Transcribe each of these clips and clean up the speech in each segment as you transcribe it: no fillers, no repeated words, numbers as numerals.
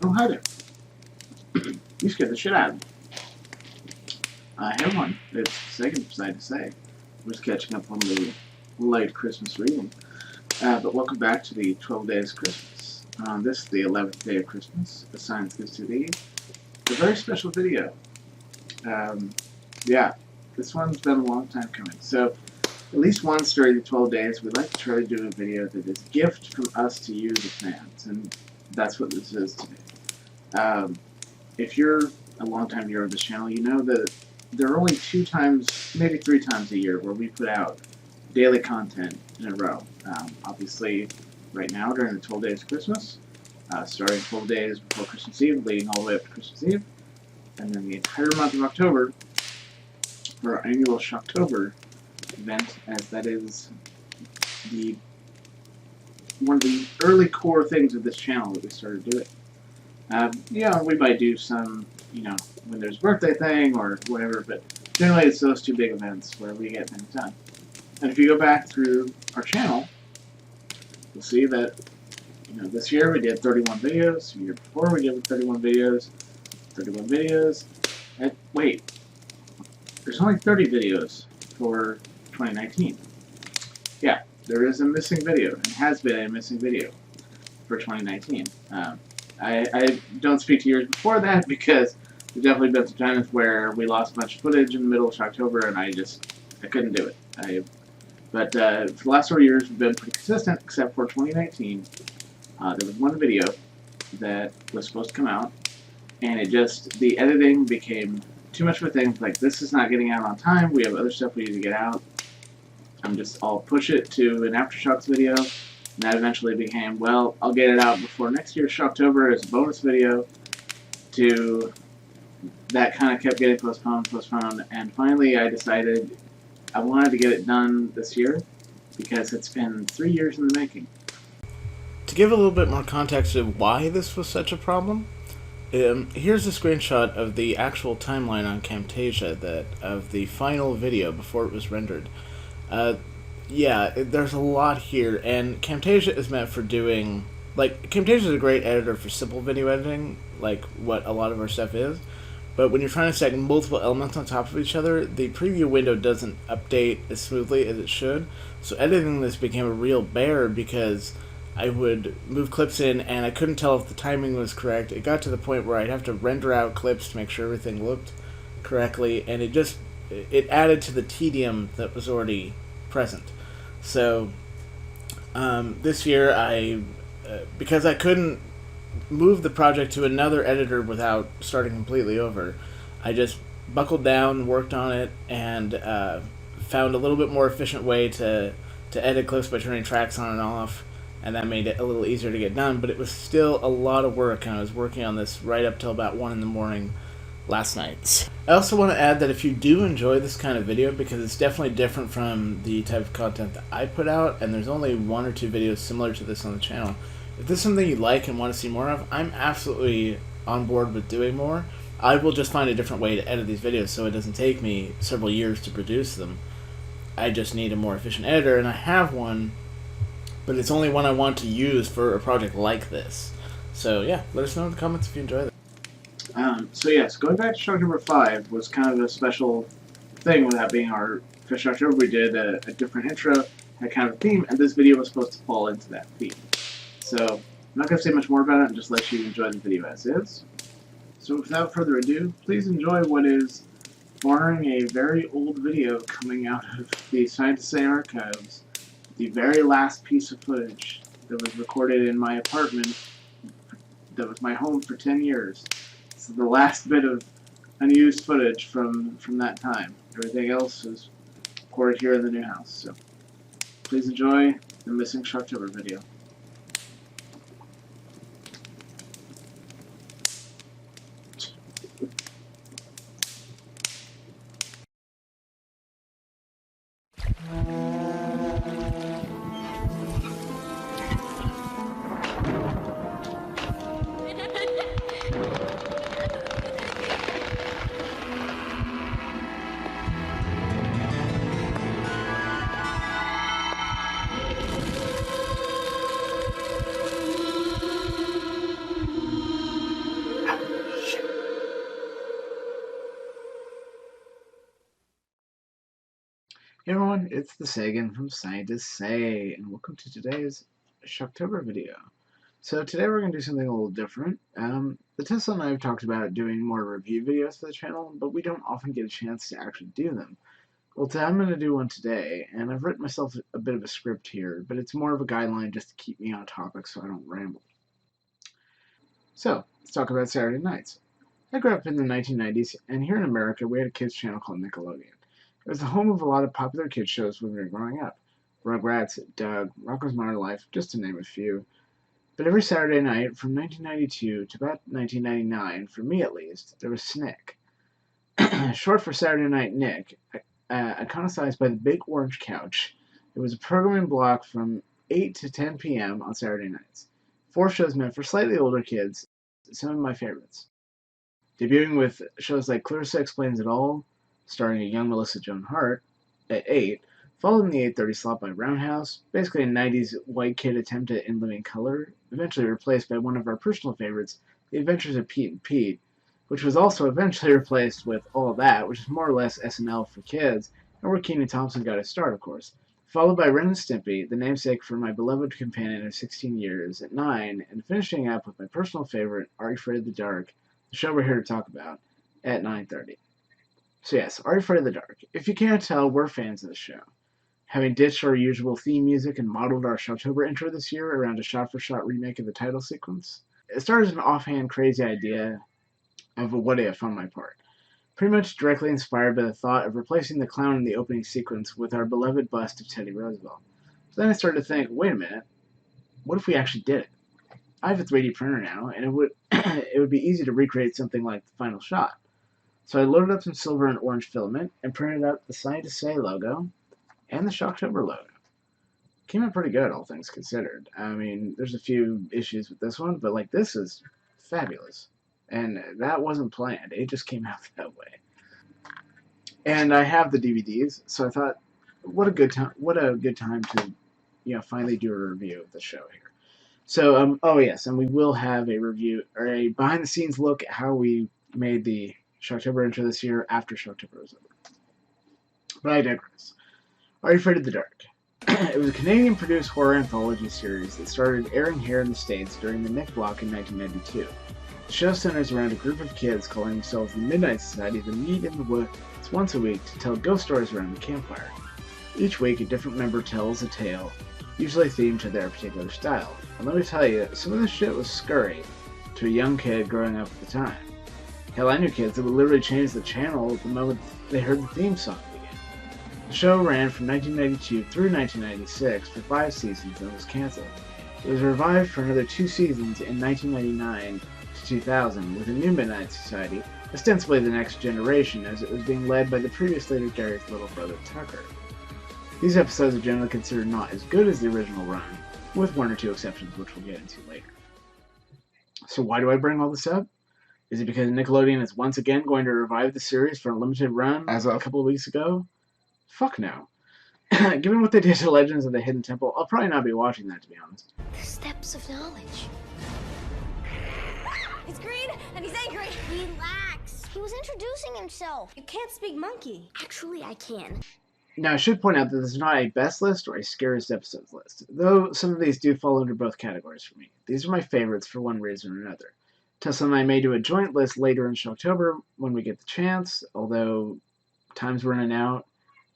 Oh, hi there. You scared the shit out of me. Hey everyone, it's Sagan, decided to say. We're just catching up on the light Christmas reading. But welcome back to the 12 Days Christmas. This is the 11th day of Christmas. The science gives to thee. A very special video. Yeah, this one's been a long time coming. So, at least once during the 12 days, we'd like to try to do a video that is a gift from us to you, the fans. And that's what this is today. If you're a long-time viewer of this channel, you know that there are only 2 times, maybe 3 times a year where we put out daily content in a row. Obviously, right now during the 12 days of Christmas, starting 12 days before Christmas Eve, leading all the way up to Christmas Eve, and then the entire month of October for our annual Shocktober event, as that is one of the early core things of this channel that we started doing. Yeah, we might do some, when there's a birthday thing or whatever, but generally it's those 2 big events where we get things done. And if you go back through our channel, you'll see that, this year we did 31 videos, the year before we did 31 videos, and wait, there's only 30 videos for 2019. Yeah, there is a missing video, and has been a missing video for 2019. I don't speak to years before that because there's definitely been some times where we lost a bunch of footage in the middle of Shocktober and I couldn't do it. But for the last several years we've been pretty consistent, except for 2019. There was one video that was supposed to come out, and the editing became too much of a thing. Like, this is not getting out on time, we have other stuff we need to get out. I'll push it to an Aftershocks video. And that eventually became, well, I'll get it out before next year's Shocktober as a bonus video. That kind of kept getting postponed, and finally I decided I wanted to get it done this year because it's been 3 years in the making. To give a little bit more context of why this was such a problem, here's a screenshot of the actual timeline on Camtasia of the final video before it was rendered. Yeah, there's a lot here, and Camtasia is meant for doing, Camtasia is a great editor for simple video editing, like what a lot of our stuff is, but when you're trying to stack multiple elements on top of each other, the preview window doesn't update as smoothly as it should, so editing this became a real bear because I would move clips in and I couldn't tell if the timing was correct. It got to the point where I'd have to render out clips to make sure everything looked correctly, and it added to the tedium that was already present. So this year because I couldn't move the project to another editor without starting completely over, I just buckled down, worked on it, and found a little bit more efficient way to edit clips by turning tracks on and off, and that made it a little easier to get done, but it was still a lot of work, and I was working on this right up till about 1 in the morning last night. I also want to add that if you do enjoy this kind of video, because it's definitely different from the type of content that I put out, and there's only 1 or 2 videos similar to this on the channel, if this is something you like and want to see more of, I'm absolutely on board with doing more. I will just find a different way to edit these videos so it doesn't take me several years to produce them. I just need a more efficient editor, and I have one, but it's only one I want to use for a project like this. So yeah, let us know in the comments if you enjoy this. So yes, going back to Shocktober 5 was kind of a special thing with that being our first Shocktober. We did a different intro, had kind of a theme, and this video was supposed to fall into that theme. So I'm not going to say much more about it and just let you enjoy the video as is. So without further ado, please enjoy what is, barring a very old video coming out of the Science Say archives, the very last piece of footage that was recorded in my apartment that was my home for 10 years. It's the last bit of unused footage from that time. Everything else is recorded here in the new house. So please enjoy the missing Shocktober video. Hey everyone, it's the Sagan from Scientists Say, and welcome to today's Shocktober video. So today we're going to do something a little different. The Tesla and I have talked about doing more review videos for the channel, but we don't often get a chance to actually do them. Well, today I'm going to do one today, and I've written myself a bit of a script here, but it's more of a guideline just to keep me on topic so I don't ramble. So, let's talk about Saturday nights. I grew up in the 1990s, and here in America we had a kids channel called Nickelodeon. It was the home of a lot of popular kids shows when we were growing up. Rugrats, Doug, Rocko's Modern Life, just to name a few. But every Saturday night, from 1992 to about 1999, for me at least, there was SNICK. Short for Saturday Night Nick, iconicized by the big orange couch. It was a programming block from 8 to 10 p.m. on Saturday nights. 4 shows meant for slightly older kids, some of my favorites. Debuting with shows like Clarissa Explains It All, starring a young Melissa Joan Hart, at 8, followed in the 8:30 slot by Roundhouse, basically a 90s white kid attempt at in living color, eventually replaced by one of our personal favorites, The Adventures of Pete and Pete, which was also eventually replaced with All That, which is more or less SNL for kids, and where Kenan Thompson got his start, of course. Followed by Ren and Stimpy, the namesake for my beloved companion of 16 years, at 9, and finishing up with my personal favorite, Are You Afraid of the Dark, the show we're here to talk about, at 9:30. So yes, Are You Afraid of the Dark? If you can't tell, we're fans of the show. Having ditched our usual theme music and modeled our Shocktober intro this year around a shot-for-shot remake of the title sequence, it started as an offhand crazy idea of a what-if on my part. Pretty much directly inspired by the thought of replacing the clown in the opening sequence with our beloved bust of Teddy Roosevelt. So then I started to think, wait a minute, what if we actually did it? I have a 3D printer now, and it would be easy to recreate something like the final shot. So I loaded up some silver and orange filament and printed out the Scientists Say logo and the Shocktober logo. Came out pretty good, all things considered. I mean, there's a few issues with this one, but like this is fabulous. And that wasn't planned. It just came out that way. And I have the DVDs, so I thought, what a good time to, finally do a review of the show here. So, oh yes, and we will have a review or a behind-the-scenes look at how we made the Shocktober intro this year after Shocktober was over. But I digress. Are You Afraid of the Dark? It was a Canadian-produced horror anthology series that started airing here in the States during the Nick block in 1992. The show centers around a group of kids calling themselves the Midnight Society that meet in the woods once a week to tell ghost stories around the campfire. Each week, a different member tells a tale, usually themed to their particular style. And let me tell you, some of this shit was scurry to a young kid growing up at the time. Hell, I knew kids that would literally change the channel the moment they heard the theme song begin. The show ran from 1992 through 1996 for 5 seasons and was cancelled. It was revived for another 2 seasons in 1999 to 2000 with a new Midnight Society, ostensibly the next generation, as it was being led by the previous leader Gary's little brother Tucker. These episodes are generally considered not as good as the original run, with 1 or 2 exceptions which we'll get into later. So why do I bring all this up? Is it because Nickelodeon is once again going to revive the series for a limited run as of a couple of weeks ago? Fuck no. Given what they did to Legends of the Hidden Temple, I'll probably not be watching that, to be honest. The steps of knowledge. He's green and he's angry. Relax. He was introducing himself. You can't speak monkey. Actually, I can. Now, I should point out that this is not a best list or a scariest episodes list, though some of these do fall under both categories for me. These are my favorites for one reason or another. Tessa and I may do a joint list later in Shocktober when we get the chance, although time's running out,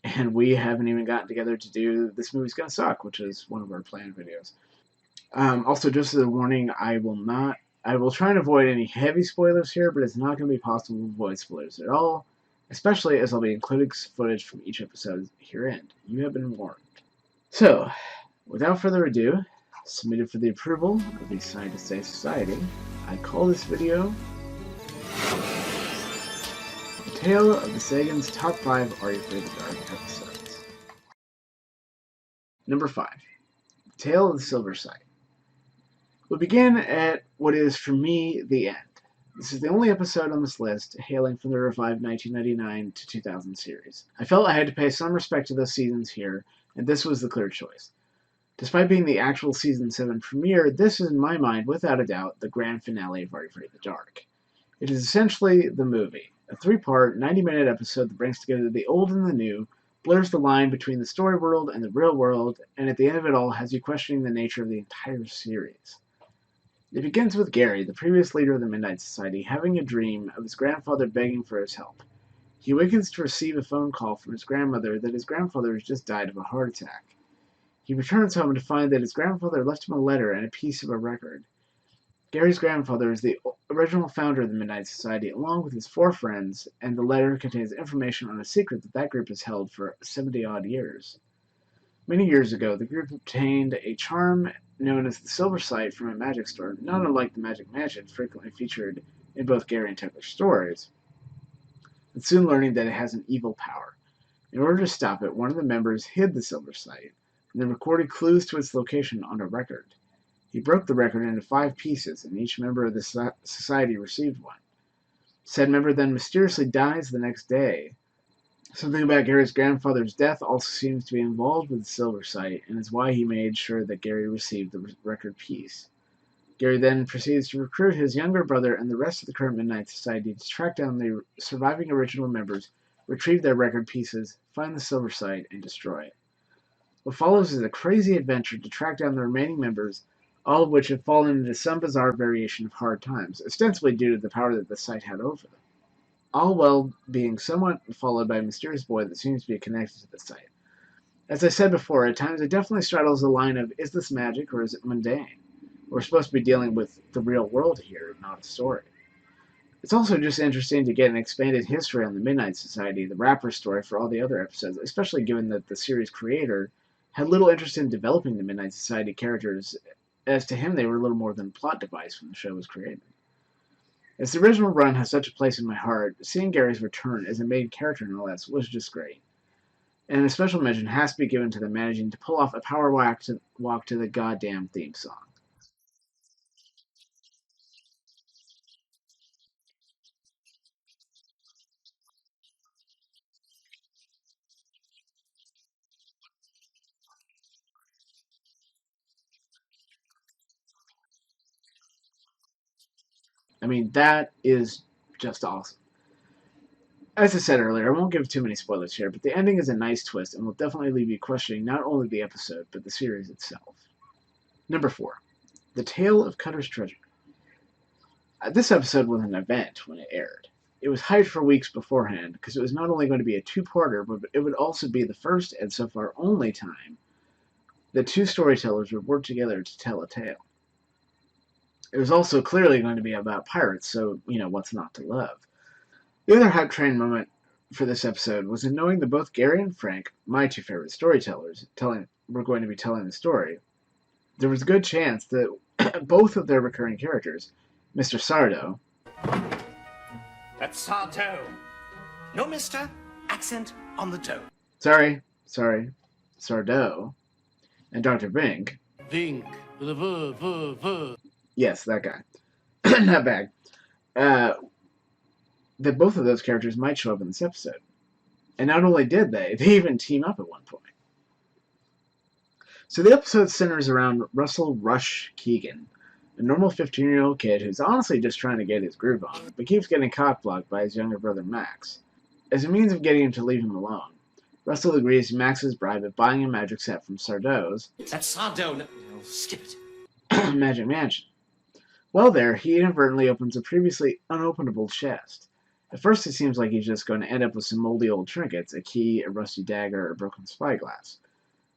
and we haven't even gotten together to do This Movie's Gonna Suck, which is one of our planned videos. Also, just as a warning, I will try and avoid any heavy spoilers here, but it's not going to be possible to avoid spoilers at all, especially as I'll be including footage from each episode herein. You have been warned. So, without further ado, submitted for the approval of the Scientists Say Society, I call this video The Tale of the Sagan's Top 5 Are You Afraid of the Dark episodes. Number 5. The Tale of the Silver Sight. We'll begin at what is, for me, the end. This is the only episode on this list hailing from the revived 1999 to 2000 series. I felt I had to pay some respect to those seasons here, and this was the clear choice. Despite being the actual Season 7 premiere, this is, in my mind, without a doubt, the grand finale of Are You Afraid of the Dark. It is essentially the movie, a 3-part, 90-minute episode that brings together the old and the new, blurs the line between the story world and the real world, and at the end of it all has you questioning the nature of the entire series. It begins with Gary, the previous leader of the Midnight Society, having a dream of his grandfather begging for his help. He awakens to receive a phone call from his grandmother that his grandfather has just died of a heart attack. He returns home to find that his grandfather left him a letter and a piece of a record. Gary's grandfather is the original founder of the Midnight Society, along with his 4 friends, and the letter contains information on a secret that group has held for 70-odd years. Many years ago, the group obtained a charm known as the Silver Sight from a magic store, not unlike the magic mansion frequently featured in both Gary and Tucker's stories, and soon learning that it has an evil power. In order to stop it, one of the members hid the Silver Sight, and then recorded clues to its location on a record. He broke the record into 5 pieces, and each member of the society received one. Said member then mysteriously dies the next day. Something about Gary's grandfather's death also seems to be involved with the Silver Sight, and is why he made sure that Gary received the record piece. Gary then proceeds to recruit his younger brother and the rest of the current Midnight Society to track down the surviving original members, retrieve their record pieces, find the Silver Sight, and destroy it. What follows is a crazy adventure to track down the remaining members, all of which have fallen into some bizarre variation of hard times, ostensibly due to the power that the site had over them. All while being somewhat followed by a mysterious boy that seems to be connected to the site. As I said before, at times it definitely straddles the line of, is this magic or is it mundane? We're supposed to be dealing with the real world here, not a story. It's also just interesting to get an expanded history on the Midnight Society, the wrapper story for all the other episodes, especially given that the series creator had little interest in developing the Midnight Society characters, as to him they were little more than a plot device when the show was created. As the original run has such a place in my heart, seeing Gary's return as a main character no less was just great. And a special mention has to be given to them managing to pull off a power walk to the goddamn theme song. I mean, that is just awesome. As I said earlier, I won't give too many spoilers here, but the ending is a nice twist and will definitely leave you questioning not only the episode, but the series itself. Number 4. The Tale of Cutter's Treasure. This episode was an event when it aired. It was hyped for weeks beforehand, because it was not only going to be a 2-parter, but it would also be the first, and so far only time, that 2 storytellers would work together to tell a tale. It was also clearly going to be about pirates, so, what's not to love? The other hype train moment for this episode was in knowing that both Gary and Frank, my 2 favorite storytellers, were going to be telling the story. There was a good chance that both of their recurring characters, Mr. Sardo... That's Sardo. No, mister. Accent on the dough. Sorry. Sardo. And Dr. Vink... Vink. Yes, that guy. Not bad. That both of those characters might show up in this episode. And not only did they even team up at one point. So the episode centers around Russell Rush Keegan, a normal 15-year-old kid who's honestly just trying to get his groove on, but keeps getting cock-blocked by his younger brother Max. As a means of getting him to leave him alone, Russell agrees to Max's bribe of buying a magic set from Sardo's... That's Sardo. No, skip it. Magic Mansion. While there, he inadvertently opens a previously unopenable chest. At first it seems like he's just going to end up with some moldy old trinkets, a key, a rusty dagger, or a broken spyglass.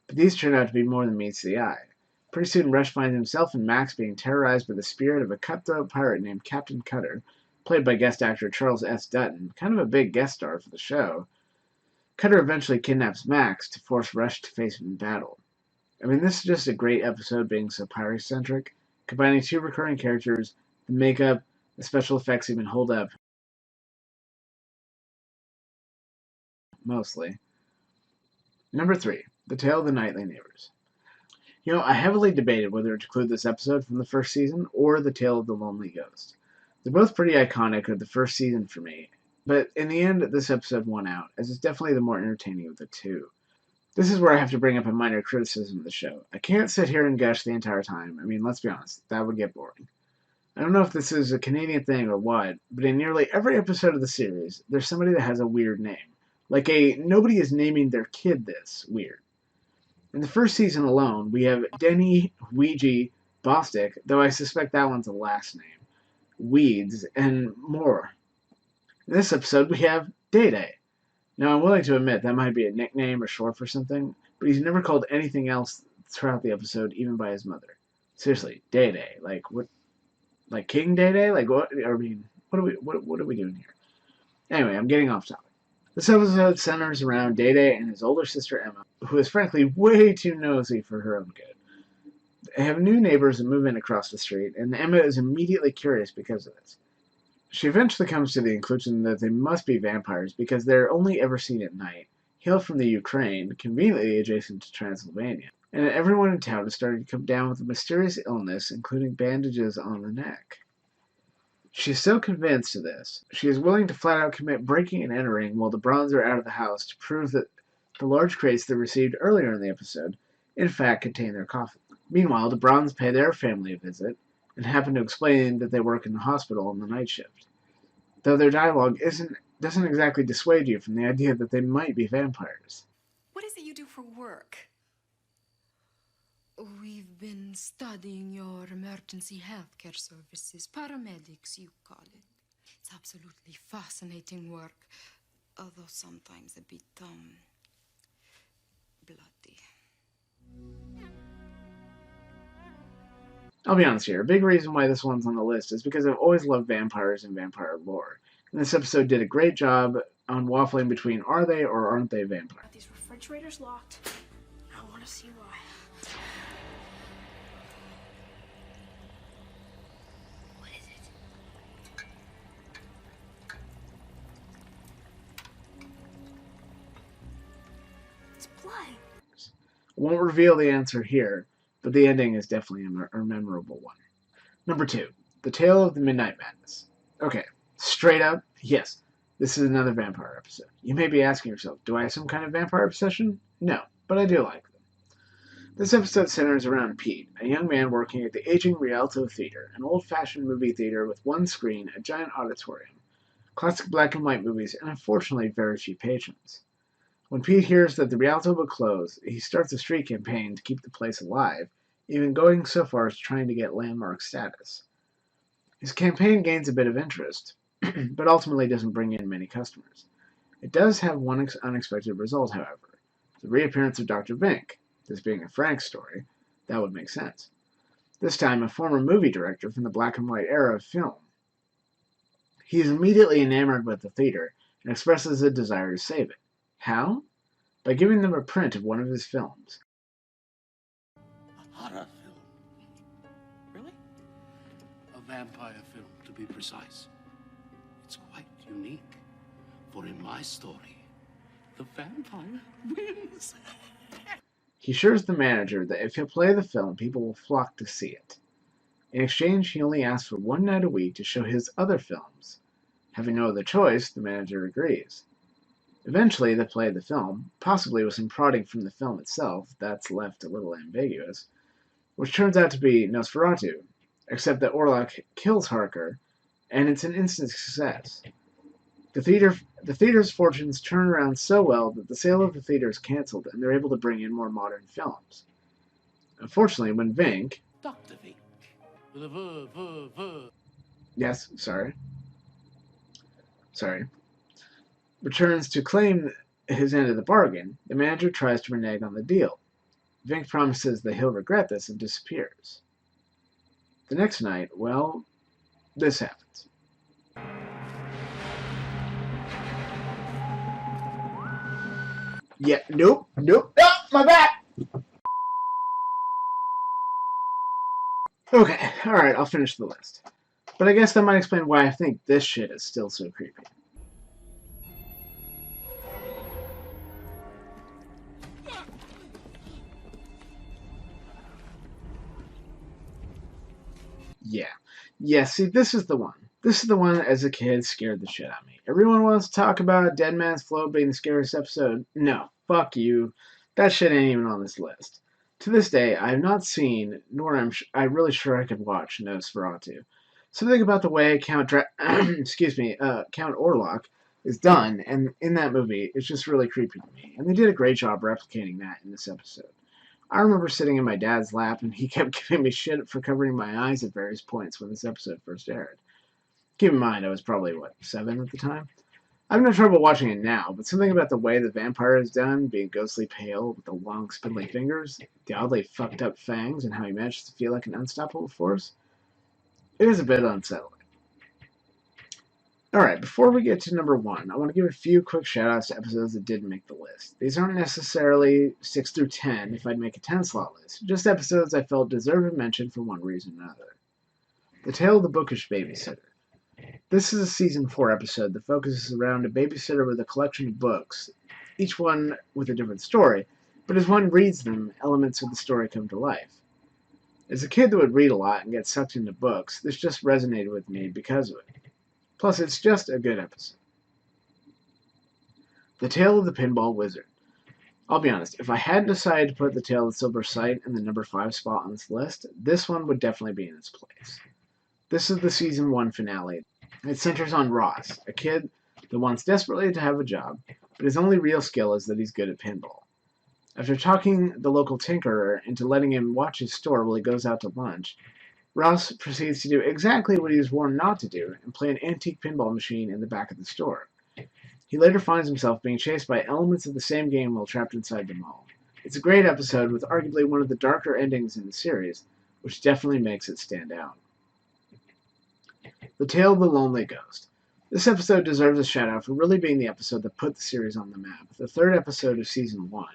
But these turn out to be more than meets the eye. Pretty soon Rush finds himself and Max being terrorized by the spirit of a cutthroat pirate named Captain Cutter, played by guest actor Charles S. Dutton, kind of a big guest star for the show. Cutter eventually kidnaps Max to force Rush to face him in battle. I mean, this is just a great episode being so pirate-centric, combining 2 recurring characters, the makeup, the special effects even hold up. Mostly. Number 3. The Tale of the Nightly Neighbors. I heavily debated whether to include this episode from the first season or The Tale of the Lonely Ghost. They're both pretty iconic of the first season for me, but in the end, this episode won out, as it's definitely the more entertaining of the 2. This is where I have to bring up a minor criticism of the show. I can't sit here and gush the entire time. I mean, let's be honest, that would get boring. I don't know if this is a Canadian thing or what, but in nearly every episode of the series, there's somebody that has a weird name. Like nobody is naming their kid this weird. In the first season alone, we have Denny Ouija Bostic, though I suspect that one's a last name, Weeds, and more. In this episode, we have Day-Day. Now, I'm willing to admit that might be a nickname or short for something, but he's never called anything else throughout the episode, even by his mother. Seriously, Day-Day. Like, what? Like King Day-Day? Like, what? I mean, what are we doing here? Anyway, I'm getting off topic. This episode centers around Day-Day and his older sister Emma, who is frankly way too nosy for her own good. They have new neighbors that move in across the street, and Emma is immediately curious because of this. She eventually comes to the conclusion that they must be vampires because they're only ever seen at night, hail from the Ukraine, conveniently adjacent to Transylvania, and everyone in town is starting to come down with a mysterious illness, including bandages on the neck. She is so convinced of this, she is willing to flat out commit breaking and entering while the Browns are out of the house to prove that the large crates they received earlier in the episode in fact contain their coffin. Meanwhile, the Browns pay their family a visit and happen to explain that they work in the hospital on the night shift, though their dialogue doesn't exactly dissuade you from the idea that they might be vampires. What is it you do for work? We've been studying your emergency healthcare services, paramedics, you call it. It's absolutely fascinating work, although sometimes a bit, bloody. I'll be honest here, a big reason why this one's on the list is because I've always loved vampires and vampire lore. And this episode did a great job on waffling between are they or aren't they vampires. These refrigerators locked. I want to see why. What is it? It's blood. I won't reveal the answer here, but the ending is definitely a memorable one. Number 2, The Tale of the Midnight Madness. Okay, straight up, yes, this is another vampire episode. You may be asking yourself, do I have some kind of vampire obsession? No, but I do like them. This episode centers around Pete, a young man working at the aging Rialto Theater, an old-fashioned movie theater with one screen, a giant auditorium, classic black and white movies, and unfortunately very few patrons. When Pete hears that the Rialto will close, he starts a street campaign to keep the place alive, even going so far as trying to get landmark status. His campaign gains a bit of interest, but ultimately doesn't bring in many customers. It does have one unexpected result, however, the reappearance of Dr. Vink. This being a Frank story, that would make sense. This time, a former movie director from the black and white era of film. He is immediately enamored with the theater and expresses a desire to save it. How? By giving them a print of one of his films. A horror film. Really? A vampire film, to be precise. It's quite unique, for in my story, the vampire wins. He assures the manager that if he'll play the film, people will flock to see it. In exchange, he only asks for one night a week to show his other films. Having no other choice, the manager agrees. Eventually, they play the film, possibly with some prodding from the film itself, that's left a little ambiguous, which turns out to be Nosferatu, except that Orlok kills Harker, and it's an instant success. The theater's fortunes turn around so well that the sale of the theater is cancelled, and they're able to bring in more modern films. Unfortunately, when Vink... Dr. Vink. With a ver. Yes, sorry. Returns to claim his end of the bargain, the manager tries to renege on the deal. Vink promises that he'll regret this and disappears. The next night, well, this happens. Yeah, nope, my back! Okay, alright, I'll finish the list. But I guess that might explain why I think this shit is still so creepy. Yeah, see, this is the one. This is the one that, as a kid, scared the shit out of me. Everyone wants to talk about Dead Man's Float being the scariest episode. No, fuck you. That shit ain't even on this list. To this day, I have not seen, nor am I really sure I could watch Nosferatu. Something about the way Count Orlok is done, and in that movie, it's just really creepy to me. And they did a great job replicating that in this episode. I remember sitting in my dad's lap, and he kept giving me shit for covering my eyes at various points when this episode first aired. Keep in mind, I was probably, 7 at the time? I have no trouble watching it now, but something about the way the vampire is done, being ghostly pale with the long, spindly fingers, the oddly fucked up fangs, and how he manages to feel like an unstoppable force, it is a bit unsettling. Alright, before we get to number 1, I want to give a few quick shoutouts to episodes that didn't make the list. These aren't necessarily 6 through 10 if I'd make a 10-slot list, just episodes I felt deserved a mention for one reason or another. The Tale of the Bookish Babysitter. This is a Season 4 episode that focuses around a babysitter with a collection of books, each one with a different story, but as one reads them, elements of the story come to life. As a kid that would read a lot and get sucked into books, this just resonated with me because of it. Plus, it's just a good episode. The Tale of the Pinball Wizard. I'll be honest, if I hadn't decided to put The Tale of the Silver Sight in the number 5 spot on this list, this one would definitely be in its place. This is the Season 1 finale. It centers on Ross, a kid that wants desperately to have a job, but his only real skill is that he's good at pinball. After talking the local tinkerer into letting him watch his store while he goes out to lunch, Ross proceeds to do exactly what he was warned not to do and play an antique pinball machine in the back of the store. He later finds himself being chased by elements of the same game while trapped inside the mall. It's a great episode with arguably one of the darker endings in the series, which definitely makes it stand out. The Tale of the Lonely Ghost. This episode deserves a shout out for really being the episode that put the series on the map. The 3rd episode of Season 1.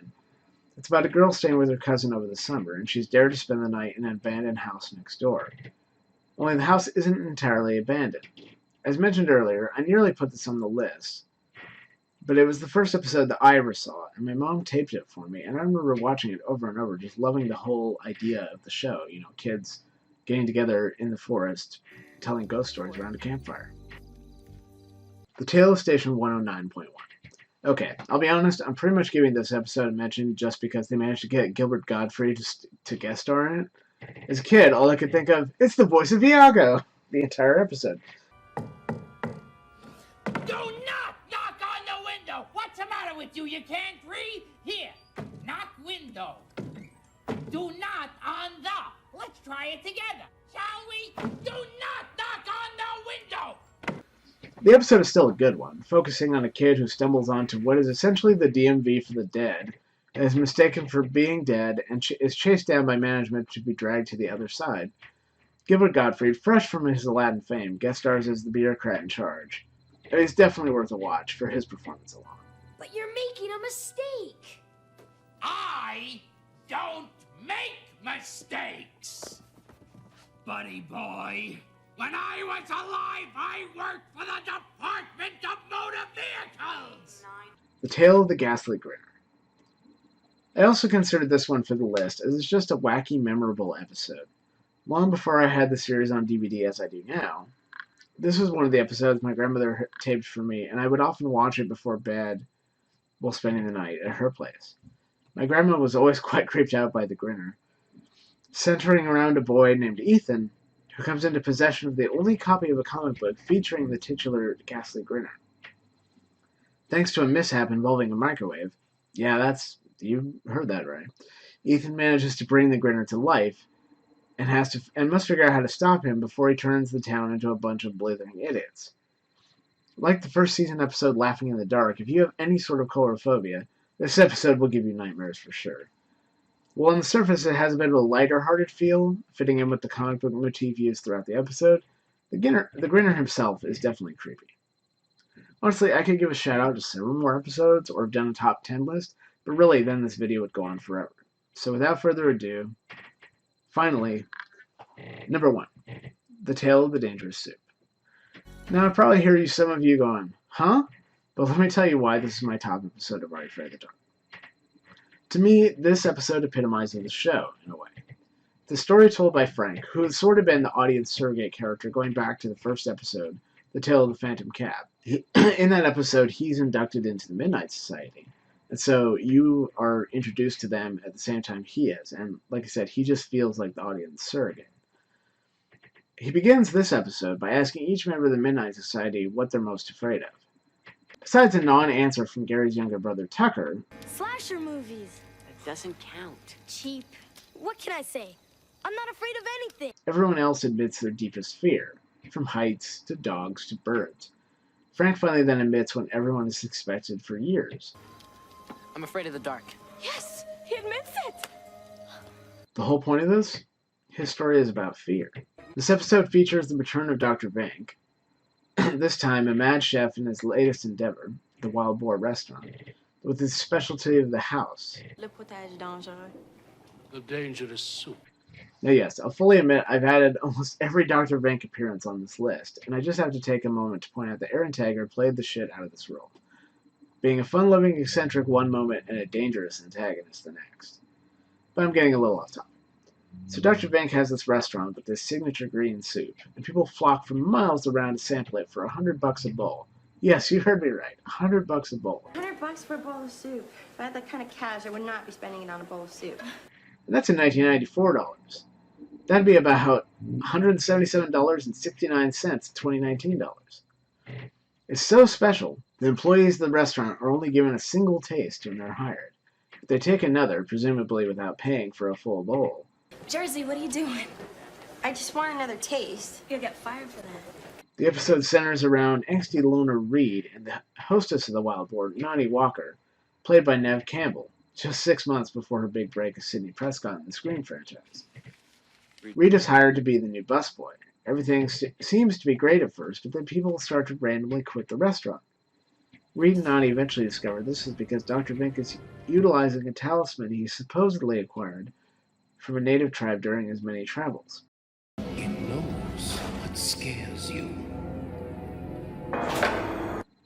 It's about a girl staying with her cousin over the summer, and she's dared to spend the night in an abandoned house next door. Only the house isn't entirely abandoned. As mentioned earlier, I nearly put this on the list, but it was the first episode that I ever saw, and my mom taped it for me, and I remember watching it over and over, just loving the whole idea of the show. You know, kids getting together in the forest, telling ghost stories around a campfire. The Tale of Station 109.1. Okay, I'll be honest, I'm pretty much giving this episode a mention just because they managed to get Gilbert Gottfried to guest star in it. As a kid, all I could think of, it's the voice of Iago, the entire episode. Do not knock on the window! What's the matter with you? You can't breathe? Here, knock window. Do not on the. Let's try it together, shall we? Do not knock on the window! The episode is still a good one, focusing on a kid who stumbles onto what is essentially the DMV for the dead, and is mistaken for being dead, and is chased down by management to be dragged to the other side. Gilbert Gottfried, fresh from his Aladdin fame, guest stars as the bureaucrat in charge. It is definitely worth a watch for his performance alone. But you're making a mistake. I don't make mistakes, buddy boy. When I was alive, I worked for the Department of Motor Vehicles! The Tale of the Ghastly Grinner. I also considered this one for the list, as it's just a wacky, memorable episode. Long before I had the series on DVD as I do now, this was one of the episodes my grandmother taped for me, and I would often watch it before bed while spending the night at her place. My grandma was always quite creeped out by the Grinner, centering around a boy named Ethan, who comes into possession of the only copy of a comic book featuring the titular Ghastly Grinner. Thanks to a mishap involving a microwave, you heard that right, Ethan manages to bring the Grinner to life and must figure out how to stop him before he turns the town into a bunch of blithering idiots. Like the first season episode Laughing in the Dark, if you have any sort of coulrophobia, this episode will give you nightmares for sure. Well, on the surface, it has a bit of a lighter-hearted feel, fitting in with the comic book motif used throughout the episode. The Grinner himself is definitely creepy. Honestly, I could give a shout-out to several more episodes, or have done a top 10 list, but really, then this video would go on forever. So without further ado, finally, number 1, The Tale of the Dangerous Soup. Now, I probably hear some of you going, huh? But let me tell you why this is my top episode of Are You Afraid of the Dark. To me, this episode epitomizes the show, in a way. The story told by Frank, who has sort of been the audience surrogate character going back to the first episode, The Tale of the Phantom Cab. In that episode, he's inducted into the Midnight Society, and so you are introduced to them at the same time he is, and like I said, he just feels like the audience surrogate. He begins this episode by asking each member of the Midnight Society what they're most afraid of. Besides a non-answer from Gary's younger brother Tucker, Slasher movies. That doesn't count. Cheap. What can I say? I'm not afraid of anything. everyone else admits their deepest fear, from heights to dogs to birds. Frank finally then admits what everyone has suspected for years. I'm afraid of the dark. Yes, he admits it. The whole point of this? His story is about fear. This episode features the return of Dr. Vank, this time a mad chef in his latest endeavor, the Wild Boar restaurant, with his specialty of the house. Le potage dangereux. The dangerous soup. Now yes, I'll fully admit I've added almost every Dr. Vank appearance on this list, and I just have to take a moment to point out that Aaron Taggart played the shit out of this role, being a fun-loving eccentric one moment and a dangerous antagonist the next. But I'm getting a little off topic. So Dr. Vank has this restaurant with this signature green soup, and people flock from miles around to sample it for $100 a bowl. Yes, you heard me right, $100 a bowl. $100 for a bowl of soup. If I had that kind of cash, I would not be spending it on a bowl of soup. And that's in 1994 dollars. That'd be about $177.69 in 2019 dollars. It's so special, the employees of the restaurant are only given a single taste when they're hired. If they take another, presumably without paying for a full bowl. Jersey, what are you doing? I just want another taste. You'll get fired for that. The episode centers around angsty loner Reed and the hostess of the Wild Boar, Nani Walker, played by Neve Campbell, just 6 months before her big break as Sidney Prescott in the Scream franchise. Reed is hired to be the new busboy. Everything seems to be great at first, but then people start to randomly quit the restaurant. Reed and Nani eventually discover this is because Dr. Vank is utilizing a talisman he supposedly acquired from a native tribe during his many travels. It knows what scares you.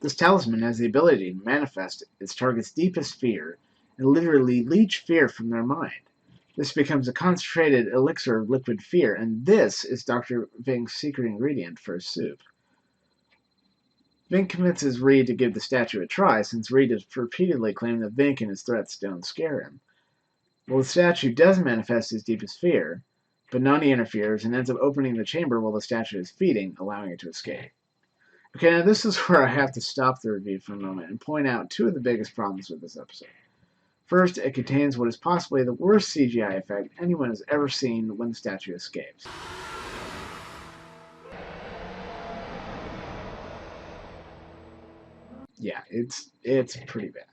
This talisman has the ability to manifest its target's deepest fear and literally leech fear from their mind. This becomes a concentrated elixir of liquid fear, and this is Dr. Vank's secret ingredient for his soup. Vank convinces Reed to give the statue a try, since Reed has repeatedly claimed that Vank and his threats don't scare him. Well, the statue does manifest his deepest fear, but Nani interferes and ends up opening the chamber while the statue is feeding, allowing it to escape. Okay, now this is where I have to stop the review for a moment and point out two of the biggest problems with this episode. First, it contains what is possibly the worst CGI effect anyone has ever seen when the statue escapes. Yeah, it's pretty bad.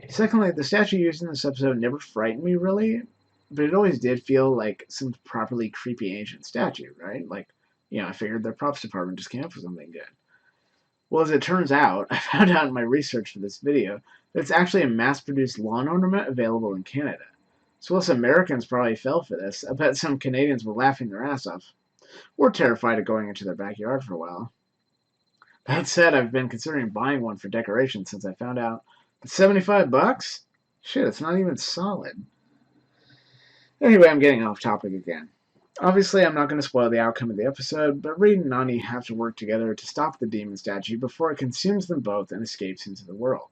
Secondly, the statue used in this episode never frightened me really, but it always did feel like some properly creepy ancient statue, right? Like, I figured their props department just came up with something good. Well, as it turns out, I found out in my research for this video that it's actually a mass-produced lawn ornament available in Canada. So us Americans probably fell for this. I bet some Canadians were laughing their ass off, or terrified of going into their backyard for a while. That said, I've been considering buying one for decoration since I found out that $75? Shit, it's not even solid. Anyway, I'm getting off topic again. Obviously, I'm not going to spoil the outcome of the episode, but Reed and Nani have to work together to stop the demon statue before it consumes them both and escapes into the world.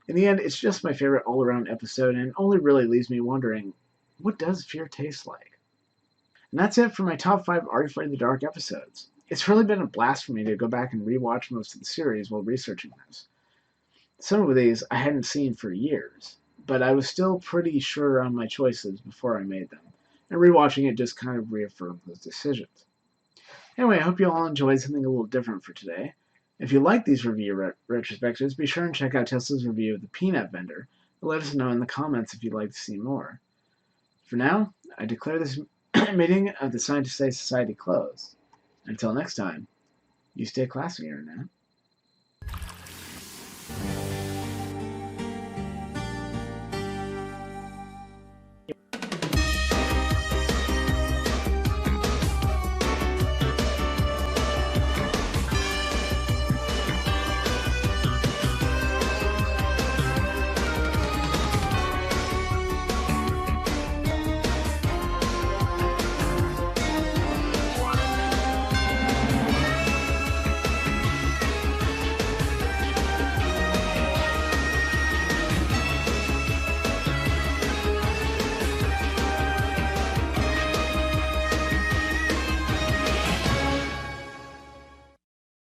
In the end, it's just my favorite all-around episode, and only really leaves me wondering, what does fear taste like? And that's it for my top 5 Are You Afraid of the Dark episodes. It's really been a blast for me to go back and rewatch most of the series while researching this. Some of these I hadn't seen for years, but I was still pretty sure on my choices before I made them, and rewatching it just kind of reaffirmed those decisions. Anyway, I hope you all enjoyed something a little different for today. If you like these review retrospectives, be sure and check out Tesla's review of the Peanut Vendor, and let us know in the comments if you'd like to see more. For now, I declare this meeting of the Scientist Say Society closed. Until next time, you stay classy, Internet.